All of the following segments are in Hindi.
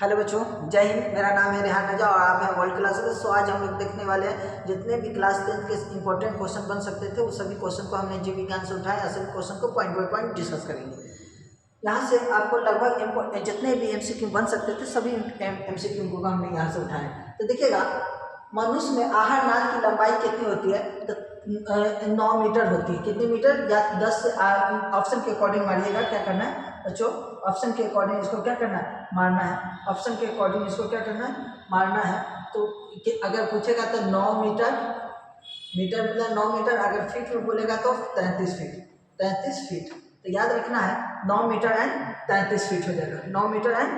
हेलो बच्चों, जय हिंद। मेरा नाम है रेहान रजा और आप हैं वर्ल्ड क्लासेस। सो आज हम लोग देखने वाले हैं जितने भी क्लास 10 के इंपॉर्टेंट क्वेश्चन बन सकते थे उस सभी क्वेश्चन को हमने जीव विज्ञान से उठाया। सभी क्वेश्चन को पॉइंट बाय पॉइंट डिस्कस करेंगे। यहाँ से आपको लगभग जितने भी एमसीक्यू बन सकते थे सभी एमसीक्यू को हमने यहाँ से उठाए। तो देखिएगा, मनुष्य में आहार नाल की लंबाई कितनी होती है? तो 9 मीटर होती है। कितने मीटर? या 10 से ऑप्शन के अकॉर्डिंग मारिएगा। क्या करना है बच्चों? ऑप्शन के अकॉर्डिंग इसको क्या करना है? मारना है। ऑप्शन के अकॉर्डिंग इसको क्या करना है? मारना है। तो अगर पूछेगा तो 9 मीटर, मीटर मतलब 9 मीटर। अगर फीट में बोलेगा तो 33 फीट। 33 फीट। तो याद रखना है 9 मीटर एंड 33 फीट हो जाएगा। 9 मीटर एंड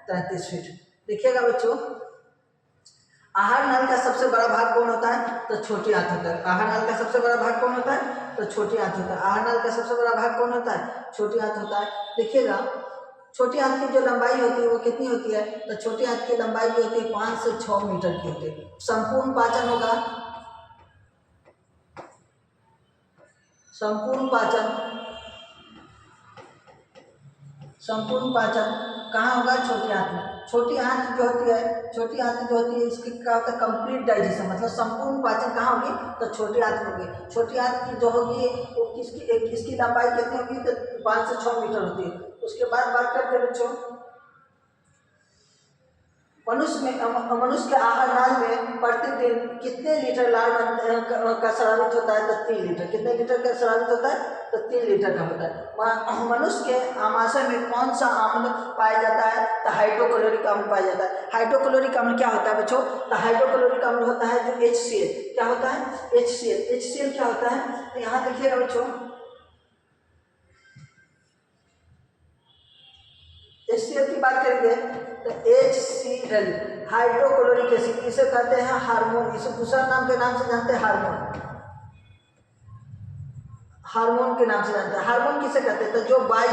33 फीट। देखिएगा बच्चों, आहार नाल का सबसे बड़ा भाग कौन होता है? तो छोटी आंत होता है। आहार नाल का सबसे बड़ा भाग कौन होता है? तो छोटी आंत होता है। आहार नाल का सबसे बड़ा भाग कौन होता है? छोटी आंत होता है। देखिएगा, छोटी आंत की जो लंबाई होती है वो कितनी होती है? तो छोटी आंत की लंबाई भी होती है 5 से 6 मीटर की होती है। संपूर्ण पाचन होगा, संपूर्ण पाचन कहाँ होगा? छोटी आंत में। छोटी आंत जो होती है इसकी क्या होता है? कंप्लीट डाइजेशन, मतलब संपूर्ण पाचन कहाँ होगी? तो छोटी आंत में होगी। छोटी आंत की जो होगी वो इसकी लंबाई कितनी होगी? तो 5 से 6 मीटर होती है। उसके बाद बात करते हैं बच्चों, मनुष्य के आहार नाल में प्रतिदिन कितने लीटर लार का स्रावित होता है? तो 3 लीटर। कितने लीटर का स्रावित होता है? तो 3 लीटर का होता है। मनुष्य के आमाशय में कौन सा अम्ल पाया जाता है? तो हाइड्रोक्लोरिक अम्ल पाया जाता है। हाइड्रोक्लोरिक अम्ल क्या होता है बच्चों? तो हाइड्रोक्लोरिक अम्ल होता है जो HCl। क्या होता है? HCl। HCl क्या होता है? तो यहाँ देखिएगा बच्चों, HCl की बात करेंगे तो HCl हाइड्रोक्लोरिक एसिड, इसे कहते हैं हार्मोन। इसे दूसरा नाम के नाम से जानते हैं हार्मोन। हार्मोन के नाम से जानते हैं। हार्मोन किसे कहते हैं? तो जो बाय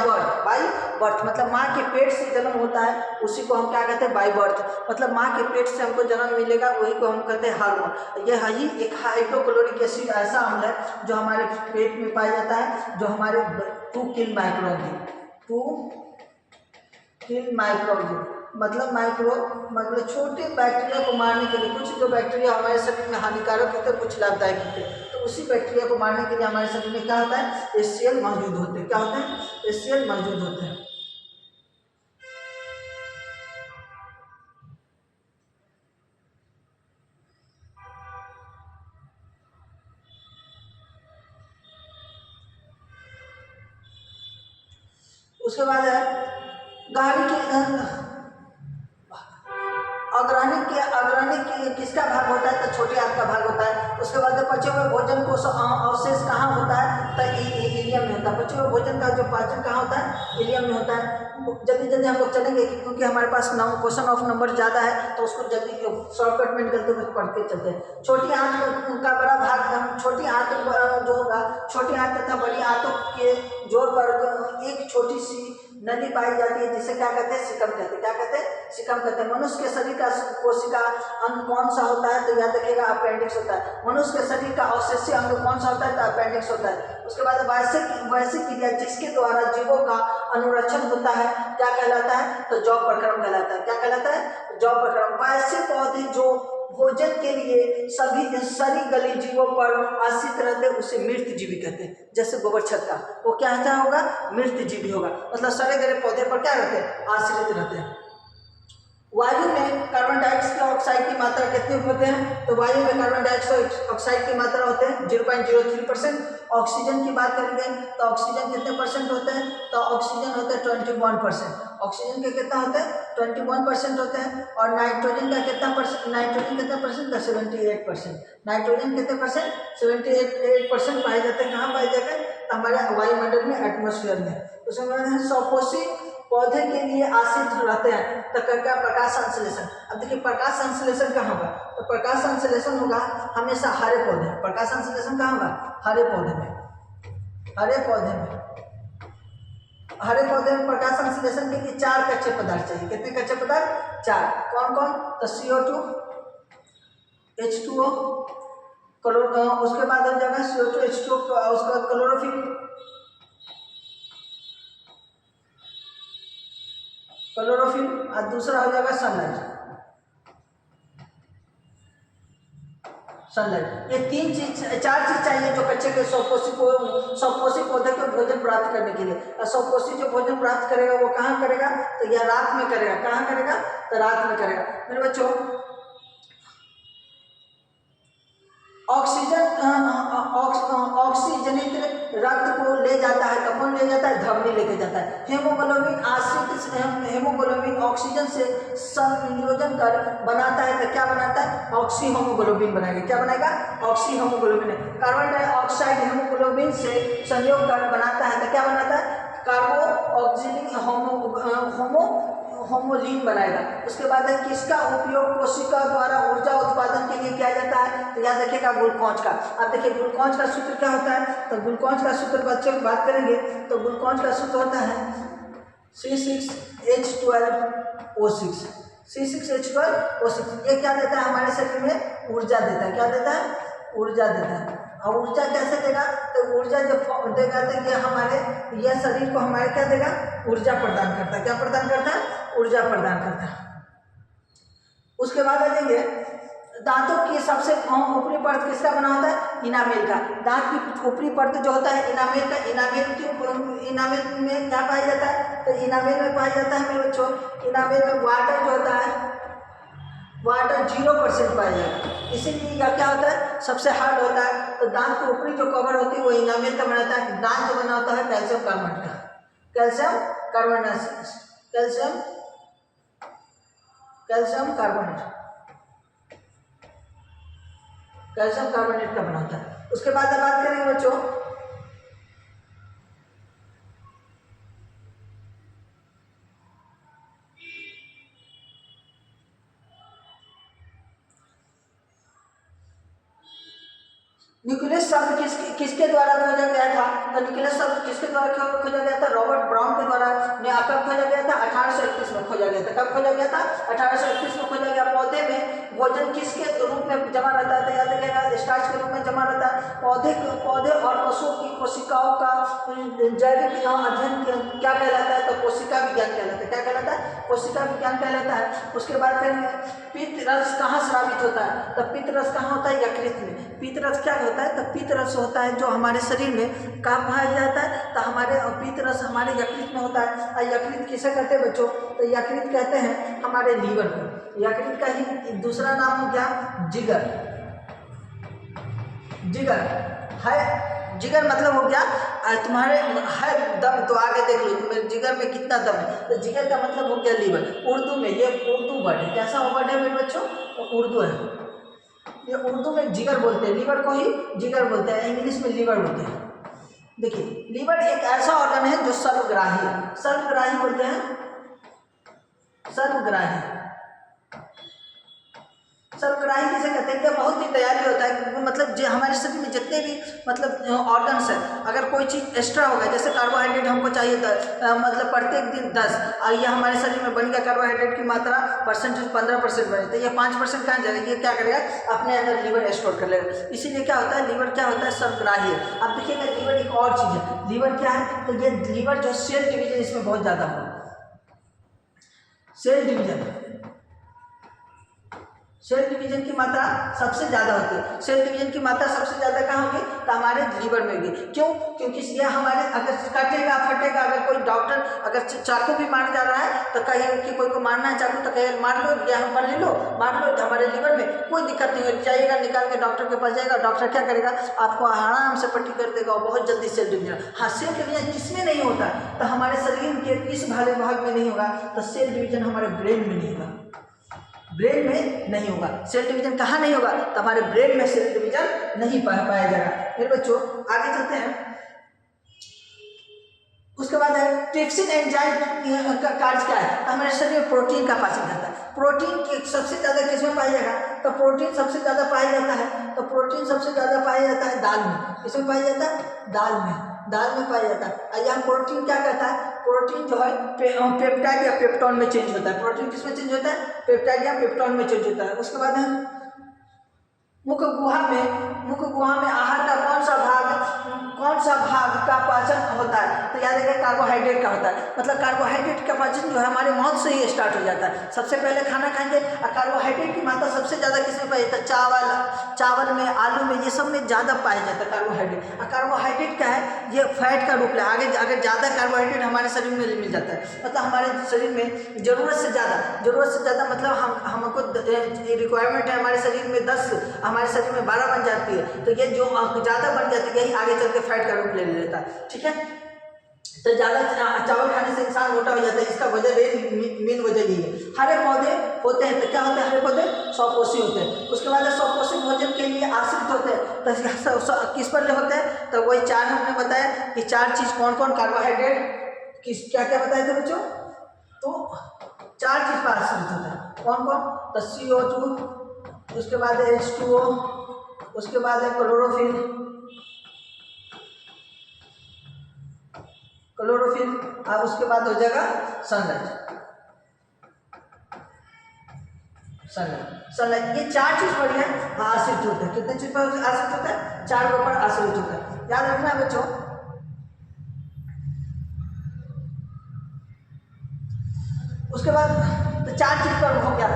बर्थ मतलब माँ के पेट से जन्म होता है उसी को हम क्या कहते हैं? By birth. मतलब माँ के पेट से हमको जन्म मिलेगा वही को हम कहते हैं हार्मोन। यह ही एक हाइड्रोक्लोरिक एसिड ऐसा अम्ल है जो हमारे पेट में पाया जाता है, जो हमारे 2 किल माइक्रोऑर्गेनिज्म मतलब छोटे बैक्टीरिया को मारने के लिए। कुछ जो बैक्टीरिया हमारे शरीर में हानिकारक होते हैं, कुछ लाभदायक होते हैं। तो उसी बैक्टीरिया को मारने के लिए हमारे शरीर में क्या होता है? HCl मौजूद होते हैं। क्या होते हैं? HCl मौजूद होते हैं। उसके बाद है गहरी की अग्रणी की किसका भाग होता है? तो छोटी आंत का भाग होता है। उसके बाद पचे हुए भोजन को अवशेष कहाँ होता है? तो इलियम में होता है। पचे हुए भोजन का जो पाचन कहाँ होता है? इलियम में होता है। जल्दी हम लोग चलेंगे क्योंकि हमारे पास क्वेश्चन ऑफ नंबर ज़्यादा है, तो उसको जल्दी शॉर्टकट में निकलते हुए पढ़ते चलते हैं। छोटी आंत का बड़ा भाग, छोटी आंत जो होगा, छोटी आंत तथा बड़ी आंतों के जोड़ पर एक छोटी सी नली पाई जाती है जिसे क्या कहते हैं? सिकम कहते हैं। क्या कहते हैं? सिकम कहते हैं। मनुष्य के शरीर का कोशिका अंग कौन सा होता है? तो याद रखिएगा अपेंडिक्स होता है। मनुष्य के शरीर का अवशेषीय अंग कौन सा होता है? तो अपेंडिक्स होता है। उसके बाद वैश्विक क्रिया जिसके द्वारा जीवों का अनुरक्षण होता है क्या कहलाता है? तो जौ प्रक्रम कहलाता है। क्या कहलाता है? जौ प्रक्रम। वैसे पौधे जो भोजन के लिए सभी गली जीवों पर आश्रित रहते हैं उसे मृत जीवी कहते हैं। जैसे गोबर छत्ता, वो क्या होगा? मृत जीवी होगा। मतलब सड़े गले पौधे पर क्या रहते हैं? आश्रित रहते हैं। वायु में कार्बन डाइऑक्साइड की मात्रा कितनी होते हैं? तो वायु में कार्बन डाइऑक्साइड की मात्रा होते हैं 0.03%। ऑक्सीजन की बात करेंगे तो ऑक्सीजन कितने परसेंट होते हैं? तो ऑक्सीजन होते हैं 21%। ऑक्सीजन के कितना होते हैं? 21% होते हैं। और नाइट्रोजन का कितना परसेंट? नाइट्रोजन कितना परसेंट? 78%। नाइट्रोजन कितने परसेंट? 78% पाए जाते हैं। कहाँ पाए जाते हैं? हमारे वायुमंडल में, एटमोस्फेयर में। उसमें सौपोषी पौधे के लिए आश्रित रहते हैं। तो क्या? प्रकाश संश्लेषण। अब देखिए प्रकाश संश्लेषण कहाँ होगा? तो प्रकाश संश्लेषण होगा हमेशा हरे पौधे। प्रकाश संश्लेषण कहाँ होगा? हरे पौधे में। हरे पौधे में प्रकाश संश्लेषण के लिए 4 कच्चे पदार्थ चाहिए। कितने कच्चे पदार्थ? 4। कौन कौन? तो CO2, H2O, उसके बाद हो जाएगा CO2, H2O, उसके बाद क्लोरोफिल, क्लोरोफिल, और दूसरा हो जाएगा सनलाइट। सनलाइट, ये चार चीज चाहिए जो कच्चे के सौपोषी पौधे को भोजन प्राप्त करने के लिए। और सौपोषी जो भोजन प्राप्त करेगा वो कहाँ करेगा, तो यह रात में करेगा। कहाँ करेगा, तो रात में करेगा। मेरे बच्चों, ऑक्सीजनित रक्त को ले जाता है, तो कौन ले जाता है, धमनी लेके जाता है। हेमोग्लोबिन ऑक्सीजन से संयोजन कर बनाता है, तो क्या बनाता है, ऑक्सी होमोग्लोबिन बनाएगा। क्या बनाएगा, oxy haemoglobin. Carbon dioxide haemoglobin से संयोग कर बनाता है, तो क्या बनाता है, कार्बो ऑक्सीजन होमोलिन बनाएगा। उसके बाद किसका उपयोग कोशिका द्वारा ऊर्जा उत्पादन के लिए किया जाता है, तो याद रखिएगा ग्लूकोज का। अब देखिए ग्लूकोज का सूत्र क्या होता है, तो ग्लूकोज का सूत्र बच्चों की बात करेंगे तो ग्लूकोज का सूत्र होता है C6H12O6। C6H12O6 ये क्या देता है, हमारे शरीर में ऊर्जा देता है। क्या देता है, ऊर्जा देता है। और ऊर्जा कैसे देगा, तो ऊर्जा जब देगा तो ये हमारे यह शरीर को हमारे क्या देगा, ऊर्जा प्रदान करता है। क्या प्रदान करता है, ऊर्जा प्रदान करता है। उसके बाद आ जाएंगे दांतों की सबसे ऊपरी परत किसका बना होता है, इनामेल का। दांत की ऊपरी परत जो होता है इनामेल का। इनामेल में क्या पाया जाता है, तो इनामेल में पाया जाता है मेरे बच्चों, इनामेल में वाटर जो होता है, वाटर 0% पाया जाएगा। इसीलिए यह क्या होता है, सबसे हार्ड होता है। तो दांत की ऊपरी जो कवर होती है वो इनामेल का बनाता है। दांत जो बना होता है कैल्शियम कार्बोनेट का, कैल्शियम कार्बोनेट, कैल्शियम कार्बोनेट का बना होता है। उसके बाद बात करेंगे बच्चों न्यूक्लियस शब्द किसके द्वारा खोजा गया था, तो न्यूक्लियस शब्द किसके द्वारा खोजा गया था, रॉबर्ट ब्राउन के द्वारा। कब खोजा गया था, 1831 में खोजा गया था। कब खोजा गया था, 1831 में खोजा गया। पौधे में भोजन किसके रूप में जमा रहता है, तो याद रखिएगा स्टार्च के रूप में जमा रहता है। पौधे और पशुओं की कोशिकाओं का जैविक अध्ययन क्या कहलाता है, तो कोशिका विज्ञान कहलाता है। क्या कहलाता है, कोशिका विज्ञान कहलाता है। उसके बाद करेंगे पित्त रस कहाँ स्रावित होता है, तो पित्त रस कहाँ होता है, यकृत में। पित्त रस क्या होता है, तो पित्त रस होता है जो हमारे शरीर में कहाँ पाया जाता है, तो हमारे पित्त रस हमारे यकृत में होता है। और यकृत किसे कहते हैं बच्चों, तो यकृत कहते हैं हमारे लीवर को। यकृत का ही दूसरा नाम हो गया जिगर। जिगर है, जिगर मतलब हो गया तुम्हारे है दम, तो आगे देख लो तुम्हारे जिगर में कितना दम है, तो जिगर का मतलब हो गया लीवर। उर्दू में ये उर्दू वर्ड है। कैसा वर्ड है मेरे बच्चों, उर्दू है। ये उर्दू में जिगर बोलते हैं, लीवर को ही जिगर बोलते हैं, इंग्लिश में लीवर बोलते हैं। देखिए लीवर एक ऐसा ऑर्गन है जो सर्वग्राही है। सर्वग्राही बोलते हैं, सर्वग्राही। सर्वग्राही किसे कहते हैं, क्या बहुत ही तैयारी होता है, मतलब जो हमारे शरीर में जितने भी मतलब ऑर्गन्स है, अगर कोई चीज़ एक्स्ट्रा हो गया, जैसे कार्बोहाइड्रेट हमको चाहिए मतलब प्रत्येक दिन 10, और ये हमारे शरीर में बन गया, कार्बोहाइड्रेट की मात्रा परसेंटेज 15% बने, तो ये 5% कहाँ जाएगा, ये क्या करेगा, अपने अंदर लीवर स्टोर कर लेगा। इसीलिए क्या होता है, लीवर क्या होता है, सर्वग्राही है। अब देखिएगा लीवर एक और चीज़ है। लीवर क्या है, तो ये लीवर जो सेल डिवीजन इसमें बहुत ज़्यादा हो, सेल डिवीजन की मात्रा सबसे ज़्यादा होती है। सेल डिवीजन की मात्रा सबसे ज़्यादा कहाँ होगी, तो हमारे लीवर में होगी। क्यों, क्योंकि ये हमारे अगर कटेगा फटेगा, अगर कोई डॉक्टर अगर चाकू भी मार जा रहा है तो कहेगा कि कोई को मारना है चाकू, तो कहेगा मार लो, यहाँ पर ले लो, मार लो, तो हमारे लीवर में कोई दिक्कत नहीं होगी। जाइएगा निकाल के डॉक्टर के पास जाएगा, डॉक्टर क्या करेगा, आपको आराम से पट्टी कर देगा और बहुत जल्दी सेल डिवीजन। हाँ, सेल डिवीजन किसमें नहीं होता, तो हमारे शरीर के किस भाग में नहीं होगा, तो सेल डिवीजन हमारे ब्रेन में नहीं होगा, ब्रेन में नहीं होगा। सेल डिवीजन कहाँ नहीं होगा, तो हमारे ब्रेन में सेल डिवीजन नहीं पाया जाएगा। मेरे बच्चों आगे चलते हैं। उसके बाद है ट्रिप्सिन एंजाइम का कार्य क्या है, तो हमारे शरीर में प्रोटीन का पाचन करता है। प्रोटीन सबसे ज़्यादा किसमें पाया जाएगा, तो प्रोटीन सबसे ज़्यादा पाया जाता है, तो प्रोटीन सबसे ज़्यादा पाया जाता है दाल में। किसमें पाया जाता है, दाल में पाया जाता है। यहाँ प्रोटीन क्या कहता है, प्रोटीन जो है पेप्टाइड या पेप्टोन में चेंज होता है। प्रोटीन किसमें चेंज होता है, पेप्टाइड या पेप्टोन में चेंज होता है। उसके बाद है मुख गुहा में आहार का कौन सा भाग का पाचन होता है? तो याद रखिए कार्बोहाइड्रेट का होता है। मतलब कार्बोहाइड्रेट का पाचन जो है हमारे माउथ से ही स्टार्ट हो जाता है। सबसे पहले खाना खाएंगे और कार्बोहाइड्रेट की मात्रा सबसे ज़्यादा किसमें पाई जाता है? चावल में, आलू में, ये सब में ज़्यादा पाया जाता है कार्बोहाइड्रेट। और कार्बोहाइड्रेट क्या है? ये फैट का रूप है। आगे अगर ज़्यादा कार्बोहाइड्रेट हमारे शरीर में मिल जाता है, मतलब हमारे शरीर में ज़रूरत से ज़्यादा मतलब हमको रिक्वायरमेंट है हमारे शरीर में 10, हमारे शरीर में 12 बन जाती है। तो ये जो ज़्यादा बन जाती है यही आगे चल के फैट का रूप ले लेता है। ठीक है, तो ज़्यादा चावल खाने से इंसान मोटा हो जाता है। इसका वजह मेन वजह यही है। हरे पौधे होते हैं, तो क्या होते हैं? हरे पौधे स्वपोषी होते हैं। उसके बाद स्वपोषी भोजन के लिए आश्रित होते हैं। तो किस पर होते हैं? तो वही 4 हमने बताया कि 4 चीज़ कौन कौन? कार्बोहाइड्रेट किस क्या क्या बताए थे बच्चों? तो 4 चीज़ पर आश्रित होता है। कौन कौन? तो CO2, उसके बाद H2O, उसके बाद है क्लोरोफिल और उसके बाद हो जाएगा सनलाइट। ये 4 चीज पर है आश्रित होते हैं। कितने चीज पर आश्रित होता है? 4 के ऊपर आश्रित होता है। याद रखना बच्चों। उसके बाद तो 4 चीज पर हो गया।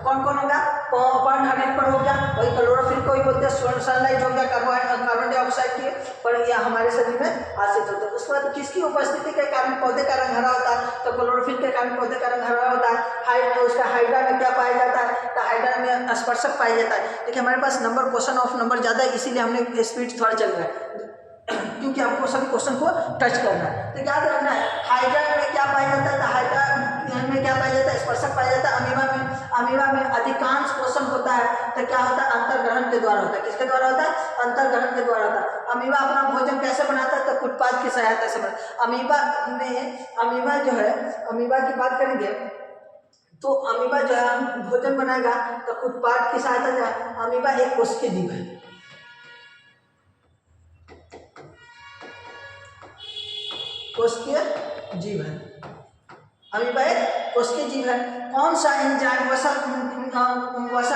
कौन कौन होगा? कार्बोहाइड्रेट पर हो गया, वही क्लोरोफिल को ही बोलते हैं, सनलाइट हो गया, कार्बन डाइऑक्साइड की पर यह हमारे शरीर में आश्रित होता है। उसके बाद किसकी उपस्थिति के कारण पौधे का रंग हरा होता है? तो क्लोरोफिल के कारण पौधे का रंग हरा होता है। उसका हाइड्रा में क्या पाया जाता है? तो हाइड्रा में स्पर्शक पाया जाता है। देखिए हमारे पास क्वेश्चन ऑफ नंबर ज़्यादा है, इसीलिए हमने स्पीड थोड़ा चल रहा है क्योंकि हमको सभी क्वेश्चन को टच करना है। तो याद रखना है हाइड्रा में क्या पाया जाता है? तो हाइड्रा में क्या पाया जाता है? स्पर्शक पाया जाता है। अमीबा में अधिकांश पोषण होता है। तो क्या होता है? अंतर्ग्रहण के द्वारा होता है। किसके द्वारा होता है? अंतर्ग्रहण के द्वारा होता है। अमीबा अपना भोजन कैसे बनाता है? तो उत्पाद की सहायता से बनाता है। अमीबा जो है, अमीबा की बात करेंगे तो अमीबा जो है भोजन बनाएगा तो उत्पाद की सहायता से। अमीबा एक कोशिकीय जीव है। कोशिकीय जीव है। अमीबा एक कोशिकीय जीव है। कौन सा एंजाइम वसा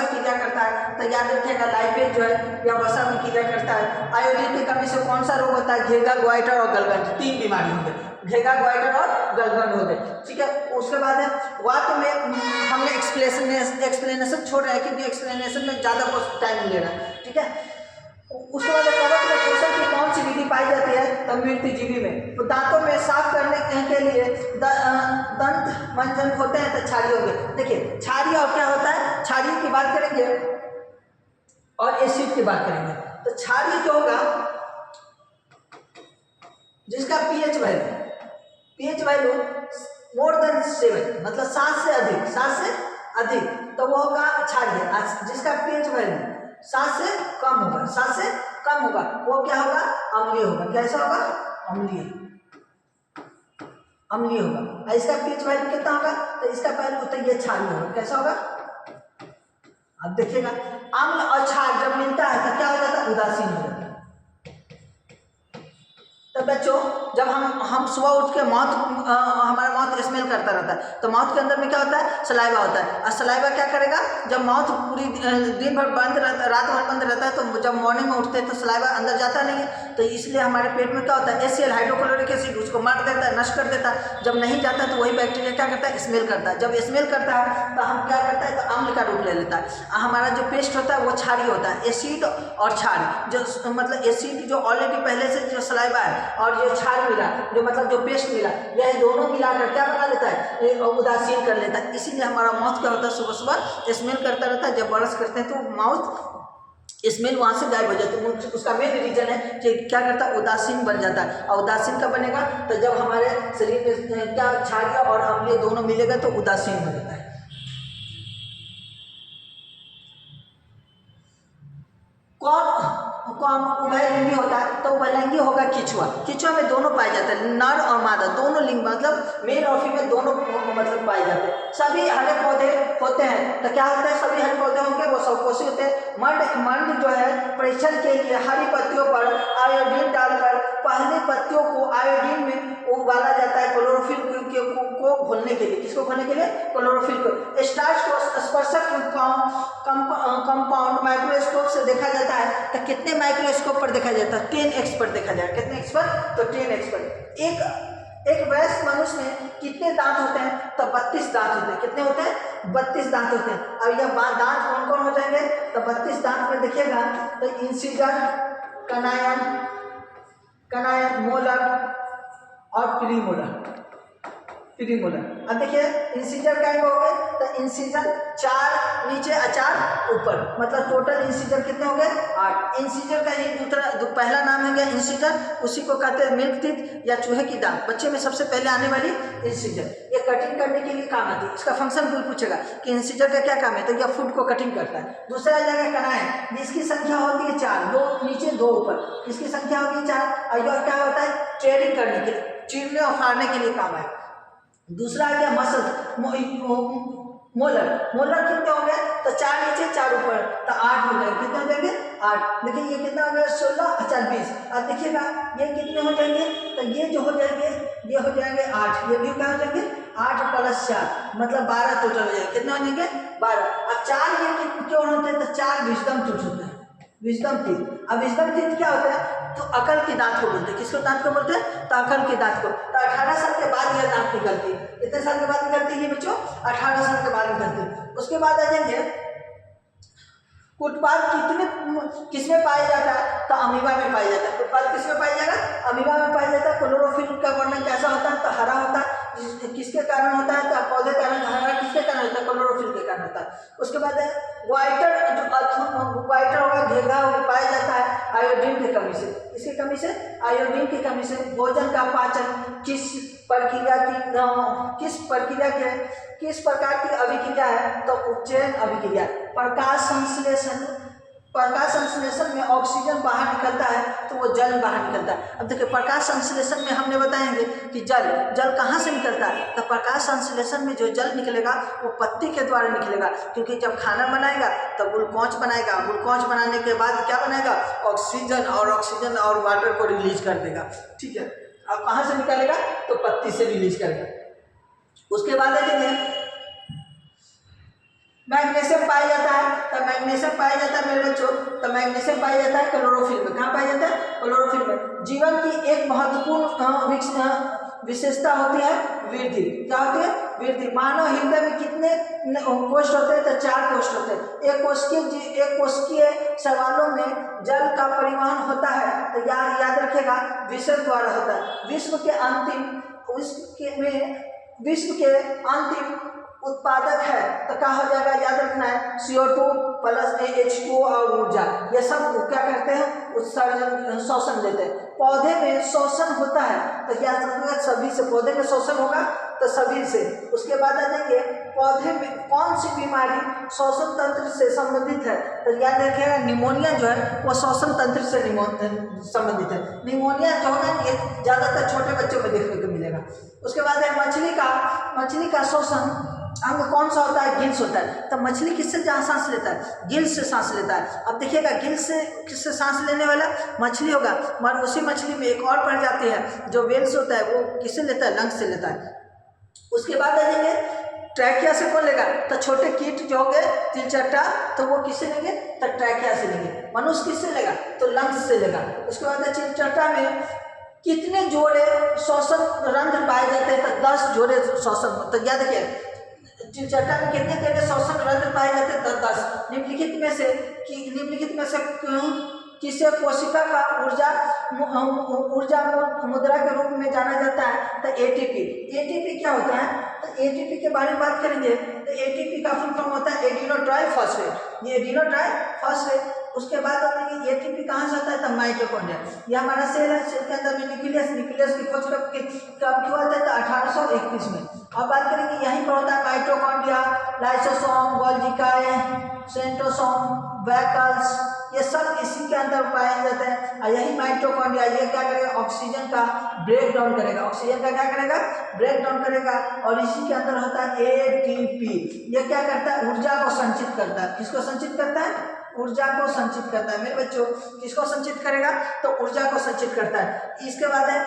क्रिया करता है? तो याद रखिएगा लाइपेज जो है या वसा में क्रिया करता है। आयोडीन की कमी से कौन सा रोग होता है? घेगा, ग्वाइटर और गलगंड। 3 बीमारी हो गई, घेगा, ग्वाइटर और गलगंड हो गए। ठीक है, उसके बाद है वाक्य में हमने एक्सप्लेनेशन छोड़ रहे हैं क्योंकि एक्सप्लेनेशन में ज़्यादा टाइम ले रहा है। ठीक है, उसके बाद कवच में पोषण की कौन सी विधि पाई जाती है? तो मृतजीवी में। तो दांतों में साफ करने के लिए दंत मंजन होते हैं। तो छारी हो गए। देखिए छारी और क्या होता है? छारी की बात करेंगे और एसिड की बात करेंगे। तो छारी जो होगा जिसका पीएच वैल्यू मोर देन 7 मतलब 7 से अधिक तो वो होगा क्षारीय। जिसका पीएच वैल्यू 7 से कम होगा वो क्या होगा? अम्लीय होगा। कैसा होगा? अम्लीय होगा। इसका पीएच वैल्यू कितना होगा? तो इसका वैल्यू तो ये क्षारीय होगा। कैसा होगा? अब देखिएगा अम्ल और क्षार जब मिलता है तो क्या हो जाता है? उदासीन हो जाता है। तो बच्चों जब हम सुबह उठ के हमारा माउथ स्मेल करता रहता है तो माउथ के अंदर में क्या होता है? सलाइवा होता है। और सलाइवा क्या करेगा? जब माउथ पूरी दिन भर बंद रहता है, रात भर बंद रहता है, तो जब मॉर्निंग में उठते हैं तो सलाइवा अंदर जाता नहीं है। तो इसलिए हमारे पेट में क्या होता है? HCl हाइड्रोक्लोरिक एसिड उसको मार देता है, नष्ट कर देता है। जब नहीं जाता तो वही बैक्टीरिया क्या करता है? स्मेल करता है। जब स्मेल करता है तो हम क्या करता है? तो अम्ल का रूप ले लेता है। हमारा जो पेस्ट होता है वो क्षारीय होता है। एसिड और क्षार जो मतलब एसिड जो ऑलरेडी पहले से जो सलाइवा है और जो क्षार मिला जो मतलब जो पेस्ट मिला यह दोनों मिलाकर क्या बना लेता है? उदासीन कर लेता है। इसीलिए हमारा माउथ क्या होता है? सुबह सुबह स्मेल करता रहता है। जब ब्रश करते हैं तो माउथ स्मेल वहाँ से गायब हो जाती है। उसका मेन रीजन है कि क्या करता है? उदासीन बन जाता है। और उदासीन कब बनेगा? तो जब हमारे शरीर में क्या क्षारीय और अम्लीय दोनों मिलेगा तो उदासीन हो जाता है। कौन उभयलिंगी होता है? तो उभयलिंगी होगा किचुआ में दोनों पाए जाते हैं, नर और मादा दोनों लिंग मतलब मेल और फीमेल दोनों मतलब पाए जाते हैं। सभी हरे पौधे होते हैं। तो क्या होता है? सभी हरे पौधे होंगे वो स्वकोषी होते हैं। मंड जो है परीक्षण के लिए हरी पत्तियों पर आयोडीन डालकर पहली पत्तियों को आयोडीन में उबाला जाता है। क्लोरोफिल को घोलने के लिए, किसको घोलने के लिए? क्लोरोफिल को। स्टार्च को स्पर्शक कंपाउंड माइक्रोस्कोप से देखा जाता है तो कितने माइक्रोस्कोप पर देखा जाता है? 10x पर देखा जाए। कितने x पर? तो 10x पर। एक वयस्क मनुष्य में कितने दांत होते हैं? तो 32 दांत होते हैं। कितने होते हैं? 32 दांत होते हैं। अब यह दांत कौन कौन हो जाएंगे? तो 32 दांत में देखिएगा तो इंसिजर, कनायन, मोलर और प्रीमोलर। अब देखिए इंसिजर क्या हो गए? तो इंसिजर 4 नीचे और 4 ऊपर, मतलब टोटल इंसिजर कितने हो गए? 8। इंसिजर का ही पहला नाम है गया इंसिजर, उसी को कहते हैं मिल्क टीथ या चूहे की दांत। बच्चे में सबसे पहले आने वाली इंसिजर, ये कटिंग करने के लिए काम आती है। इसका फंक्शन कोई पूछेगा कि इंसिजर का क्या काम है, तो यह फूड को कटिंग करता है। दूसरा आ जाएगा कनायन, जिसकी संख्या होती है 4, 2 नीचे 2 ऊपर, इसकी संख्या होती है 4 और यह क्या होता है? ट्रेडिंग करने के लिए, चीरने और फाड़ने के लिए काम आए। दूसरा आ गया मसल, मोलर कितने हो गए? तो 4 नीचे 4 ऊपर, तो 8 हो जाएंगे। कितने हो जाएंगे? 8। देखिए ये कितना हो गया? 16 और 20। अब देखिएगा ये कितने हो जाएंगे? तो ये जो हो जाएंगे ये हो जाएंगे 8, ये भी क्या हो जाएंगे? 8 + 4 मतलब 12 टोटल हो जाएंगे। कितने हो जाएंगे? 12। अब 4 ये क्यों होते हैं? तो 4 विजडम टूथ होते हैं, विजडम टीथ। अब विजडम टीथ क्या होता है? तो अकल के दांत को बोलते हैं। किसको दांत को बोलते हैं? तो अकल के दांत को। तो 18 साल के बाद यह दांत निकलती है। कितने साल के बाद निकलती है बच्चों? 18 साल के बाद निकलती है। उसके बाद आ जाएंगे कुटपाद किसमें पाया जाता है? तो अमीबा में पाया जाता है। कुटपाद किसमें पाया जाएगा? अमीबा में पाया जाता है। क्लोरोफिल का वर्णन कैसा होता है? तो हरा होता है। किसके कारण होता है? तो पौधे कारण। हरा किसके कारण होता है? क्लोरोफिल के कारण होता है। उसके बाद वाइटर होगा, घेगा पाया जाता है आयोडीन की कमी से। किसकी कमी से? आयोडीन की कमी से। भोजन का पाचन किस प्रकार की अभिक्रिया है? तो उपचयन अभिक्रिया। प्रकाश संश्लेषण में ऑक्सीजन बाहर निकलता है तो वो जल बाहर निकलता है। अब देखिए प्रकाश संश्लेषण में हमने बताएंगे कि जल कहाँ से निकलता है? तो प्रकाश संश्लेषण में जो जल निकलेगा वो पत्ती के द्वारा निकलेगा, क्योंकि जब खाना बनाएगा तो ग्लूकोज बनाएगा। ग्लूकोज बनाने के बाद क्या बनाएगा? ऑक्सीजन और वाटर को रिलीज कर देगा। ठीक है, अब कहाँ से निकलेगा? तो पत्ती से रिलीज करेगा। उसके बाद देखेंगे मैग्नीशियम पाया जाता है। तो मैग्नीशियम पाया जाता है मेरे बच्चों, तो मैग्नीशियम पाया जाता है क्लोरोफिल में। कहाँ पाया जाता है? क्लोरोफिल में। जीवन की एक महत्वपूर्ण विशेषता होती है वृद्धि। क्या होती है? वृद्धि। मानव हृदय में कितने कोष्ठ होते हैं? तो 4 कोष्ठ होते हैं। एक कोशिकीय शैवालों में जल का परिवहन होता है, तो याद रखिएगा विषय द्वारा होता है। विश्व के अंतिम उत्पादक है तो क्या हो जाएगा? याद रखना है CO2 + H2O और ऊर्जा। ये सब क्या करते हैं? उत्सर्जन, शोषण देते हैं। पौधे में शोषण होता है तो याद रखना सभी से। पौधे में शोषण होगा तो सभी से। उसके बाद आ जाएंगे पौधे में कौन सी बीमारी शोषण तंत्र से संबंधित है? तो याद रखिएगा निमोनिया जो है वो शोषण तंत्र से संबंधित है। निमोनिया जो है ये ज़्यादातर छोटे बच्चों में देखने को मिलेगा। उसके बाद है मछली का शोषण अंग कौन सा होता है? गिल्स होता है। तो मछली किससे सांस लेता है? गिल्स से सांस लेता है। अब देखिएगा गिल्स से किससे सांस लेने वाला मछली होगा, मगर उसी मछली में एक और प्रजाति है जो वेल्स होता है, वो किससे लेता है? लंग्स से लेता है। उसके बाद आ जाएंगे ट्रैकिया से कौन लेगा? तो छोटे कीट जो होंगे तिलचट्टा, तो वो किससे लेंगे? तो ट्रैकिया से लेंगे। मनुष्य किससे लेगा? तो लंग्स से लेगा। उसके बाद तिलचट्टा में कितने जोड़े श्वसन रंध्र पाए जाते हैं? तो 10 जोड़े श्वसन। तो याद रखिए चिलचट्टा में कितने तरह के श्वसन रंध्र पाए जाते हैं? 10। निम्नलिखित में से किसे कोशिका का ऊर्जा मुद्रा के रूप में जाना जाता है? तो एटीपी क्या होता है? तो एटीपी के बारे में बात करेंगे तो एटीपी का फुल फॉर्म होता है एडिनो ट्राइफॉस्फेट। ये एडिनो ट्राइफॉस्फेट। उसके बाद एटीपी कहाँ से आता है? तो माइटोकॉन्ड्रिया। ये हमारा सेल है। सेल के अंदर में न्यूक्लियस की खोज कब हुआ था? तो 1831 में। अब बात करेंगे यहीं पर होता है माइटोकॉन्ड्रिया, लाइसोसोम, गोल्गी, सेंट्रोसोम, वैकल्स, ये सब इसी के अंदर पाए जाते हैं। और यही माइटोकॉन्ड्रिया ये क्या करेगा? ऑक्सीजन का ब्रेक डाउन करेगा। ऑक्सीजन का क्या करेगा? ब्रेक डाउन करेगा। और इसी के अंदर होता है एटीपी। ये क्या करता है? ऊर्जा को संचित करता है। किसको संचित करता है? ऊर्जा को संचित करता है। मेरे बच्चों किसको संचित करेगा? तो ऊर्जा को संचित करता है। इसके बाद है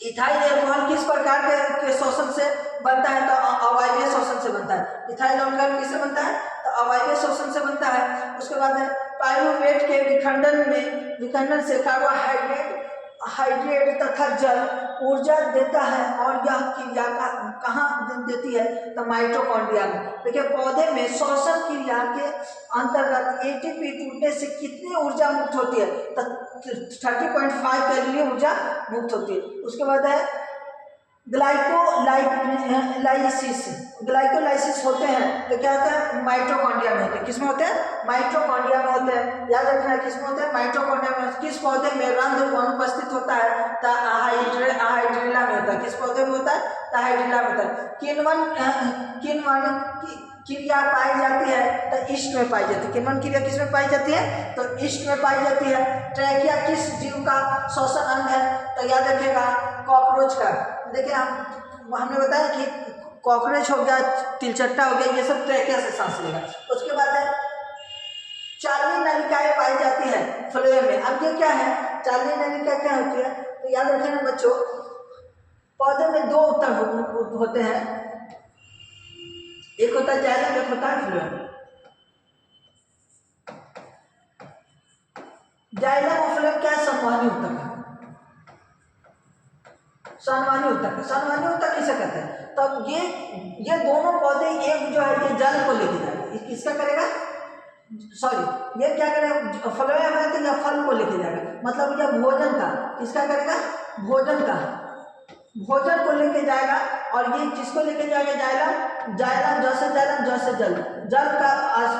इथाइल अल्कोहल किस प्रकार के शोषण से बनता है? तो अवायवीय श्वसन से बनता है। इथाइल अम्ल किससे बनता है? तो अवायवीय श्वसन से बनता है। उसके बाद पाइरूवेट के विखंडन से हाइड्रेट तथा जल ऊर्जा देता है और यह क्रिया कहाँ देती है? तो माइटोकॉन्ड्रिया में। देखिए पौधे में श्वसन क्रिया के अंतर्गत एटीपी टूटने से कितनी ऊर्जा मुक्त होती है? तो 30.5 कैलोरी ऊर्जा मुक्त होती है। उसके बाद है ग्लाइकोलाइसिस होते हैं। तो क्या होता है? माइटोकॉन्ड्रिया में होते हैं। किसमें होते हैं? माइटोकॉन्ड्रिया में होते हैं। याद रखना है किसमें होते हैं? माइटोकॉन्ड्रिया में। किस पौधे में रंध्र अनुपस्थित होता है? तो हाइड्रिला में होता है। किस पौधे में होता है? तो हाइड्रिला में होता है। किण्वन क्रिया पाई जाती है? तो ईस्ट में पाई जाती है। किण्वन क्रिया किस में पाई जाती है? तो ईस्ट में पाई जाती है। ट्रैकिया किस जीव का श्वसन अंग है? तो याद रखिएगा कॉकरोच का। देखिए हमने बताया कि कॉकरोच हो गया, तिलचट्टा हो गया, ये सब ट्रैकिया से सांस लेगा। उसके बाद है चालनी नलिकाएं पाई जाती है फ्लोएम में। अब ये क्या है? चालनी नलिका क्या होती है? तो याद रखिएगा बच्चों, पौधे में दो उत्तक होते हैं, एक होता है जाइलम, एक होता है फ्लोएम। जाइलम और फ्लोएम क्या है? संवहनी उत्तक है। संवहनी उत्तक है। संवहनी उत्तक किसे कहते हैं? तब ये दोनों पौधे, एक जो है ये जल को लेके जाएगा, किसका करेगा? सॉरी, ये क्या करेगा? फ्लोएम है तो यह फल को लेके जाएगा, मतलब यह भोजन का, किसका करेगा? भोजन का, भोजन को लेके जाएगा। और ये किसको लेके जाएगा? जाइलम जैसे जल का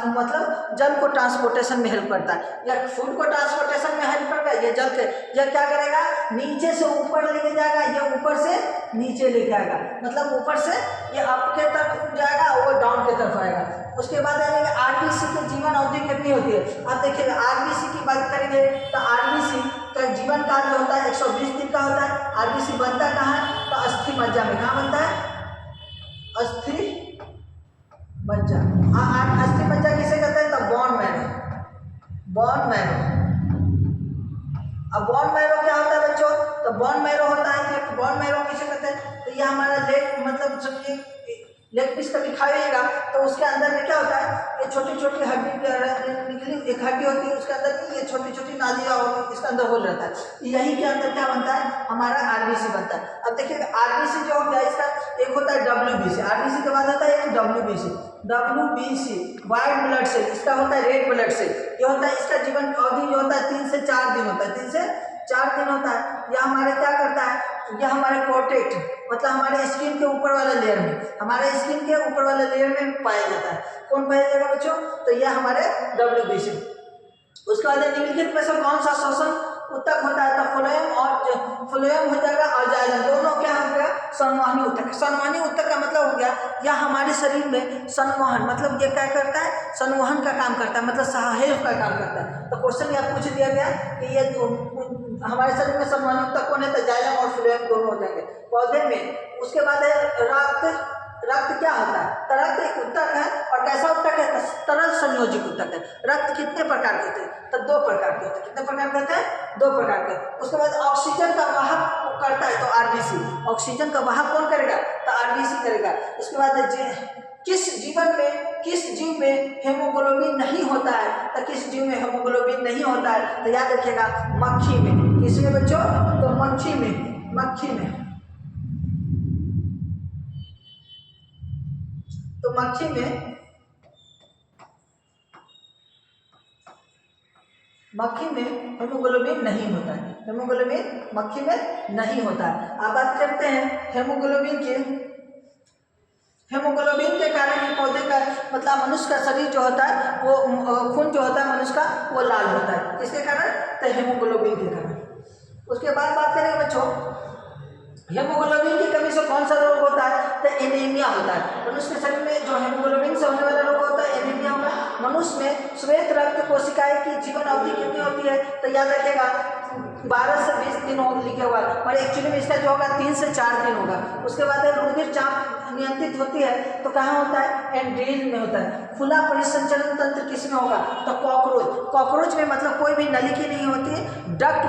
मतलब जल को ट्रांसपोर्टेशन में हेल्प करता है, या फूड को ट्रांसपोर्टेशन में हेल्प करता है। ये जल के यह क्या करेगा? नीचे से ऊपर लेके जाएगा, ये ऊपर से नीचे लेके आएगा, मतलब ऊपर से ये अप के तरफ जाएगा और वो डाउन के तरफ आएगा। उसके बाद आएंगे आरबीसी की जीवन अवधि कितनी होती है? अब देखिएगा आरबीसी की बात करेंगे तो आरबीसी का जीवन काल जो होता है 120 दिन का होता है। आरबीसी बनता कहाँ है? तो अस्थि मज्जा में। कहाँ बनता है? अस्थि मज्जा। अस्थि मज्जा किसे कहते हैं? तो बोन मैरो। अब बोन मैरो क्या होता है बच्चों? तो बोन मैरो होता है कि बोन मैरो किसे कहते हैं? तो ये हमारा लेग, मतलब समझिए लेग पीस कभी खाइएगा तो उसके अंदर में क्या होता है? ये छोटी छोटी हड्डी निकली, एक हड्डी होती है, उसके अंदर ये छोटी छोटी नालियाँ होती, इसके अंदर होल रहता है। यही के अंदर क्या बनता है? हमारा आरबीसी बनता है। अब देखिए आरबीसी जो हो गया, इसका एक होता है डब्ल्यूबीसी। आरबीसी के बाद होता है एक डब्ल्यूबीसी व्हाइट ब्लड सेल, इसका होता है रेड ब्लड सेल। ये होता है, इसका जीवन अवधि जो होता है 3 से 4 दिन होता है। 3 से 4 दिन होता है। यह हमारे क्या करता है? यह हमारे प्रोटेक्ट, मतलब हमारे स्किन के ऊपर वाले लेयर में, हमारे स्किन के ऊपर वाले लेयर में पाया जाता है। कौन पाया जाएगा बच्चों? तो यह हमारे डब्ल्यूबीसी। उसके बाद निम्नलिखित में से कौन सा श्वसन उत्तक होता है? तो फ्लोएम हो जाएगा और जाइलम, दोनों क्या हो गया? संवहनी उत्तक। संवहनी उत्तक का मतलब हो गया यह हमारे शरीर में संवहन, मतलब ये क्या करता है? संवहन का काम करता है, मतलब सहायक का काम करता है। तो क्वेश्चन यह पूछ दिया गया कि ये हमारे शरीर में संवहनी उत्तक कौन है? तो जाइलम और फ्लोएम दोनों हो जाएंगे पौधे में। उसके बाद है रक्त क्या होता है? तो रक्त एक उत्तक है, और कैसा उत्तक है? तरल संयोजित उत्तक है। रक्त कितने प्रकार के होते हैं? तो 2 प्रकार के होते हैं। कितने प्रकार के होते हैं? 2 प्रकार के। उसके बाद ऑक्सीजन का वाहक करता है तो आरबीसी। ऑक्सीजन का वाहक कौन करेगा? तो आरबीसी करेगा। उसके बाद किस जीव में हेमोग्लोबिन नहीं होता है? तो किस जीव में हेमोग्लोबिन नहीं होता है? तो याद रखिएगा मक्खी में। किसमें बच्चों? तो मक्खी में। तो मक्खी में हेमोग्लोबिन नहीं होता है। हेमोग्लोबिन मक्खी में नहीं होता है। अब बात करते हैं हेमोग्लोबिन के कारण ही पौधे का, मतलब मनुष्य का शरीर जो होता है वो खून जो होता है मनुष्य का वो लाल होता है। किसके कारण? तो हेमोग्लोबिन के कारण। उसके बाद बात करेंगे बच्चों हेमोग्लोबिन की कमी से कौन सा रोग होता है? तो एनीमिया होता है। मनुष्य के शरीर में जो हेमोग्लोबिन से होने वाला रोग होता है एनीमिया होगा। मनुष्य में श्वेत रक्त कोशिकाएं की जीवन अवधि कितनी होती है? तो याद रखिएगा 12 से 20 दिन लिखे हुआ है, पर एक्चुअली में इसका जो होगा 3 से 4 दिन होगा। उसके बाद रुधिर चाप नियंत्रित होती है तो कहाँ होता है? एंड्रीज में होता है। खुला परिसंचरण तंत्र किसमें होगा? तो कॉकरोच में, मतलब कोई भी नलिकी नहीं होती है, डक्ट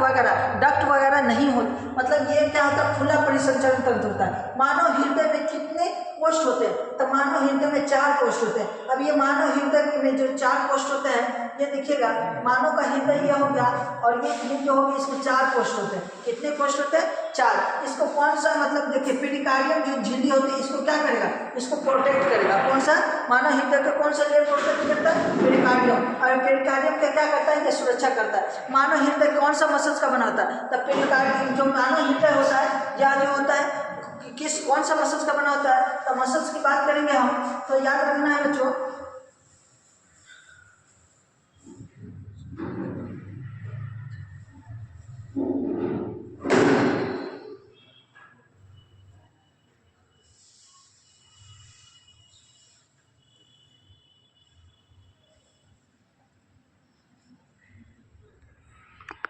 वगैरह नहीं होती, मतलब ये क्या होता है? खुला परिसंचरण तंत्र होता है। मानव हृदय में कितने कोष्ठ होते हैं, तो मानव हृदय में 4 कोष्ठ होते हैं। अब ये मानव हृदय में जो 4 कोष्ठ होते हैं, ये देखिएगा मानव का हृदय ये हो गया और ये जो होगी इसमें 4 कोष्ठ होते हैं। कितने कोष्ठ होते हैं? 4। इसको कौन सा मतलब देखिए पेरिकार्डियम जो झिल्ली होती है इसको क्या करेगा? इसको प्रोटेक्ट करेगा। कौन सा? मानव हृदय का कौन सा लेयर प्रोटेक्ट करता है? पेरिकार्डियम। और पेरिकार्डियम का क्या करता है? ये सुरक्षा करता है। मानव हृदय कौन सा मसल्स का बना होता है? तब पेरिकार्डियम जो मानव हृदय होता है या जो होता है किस कौन सा मसल्स का बना होता है? तो मसल्स की बात करेंगे हम तो याद रखना है बच्चों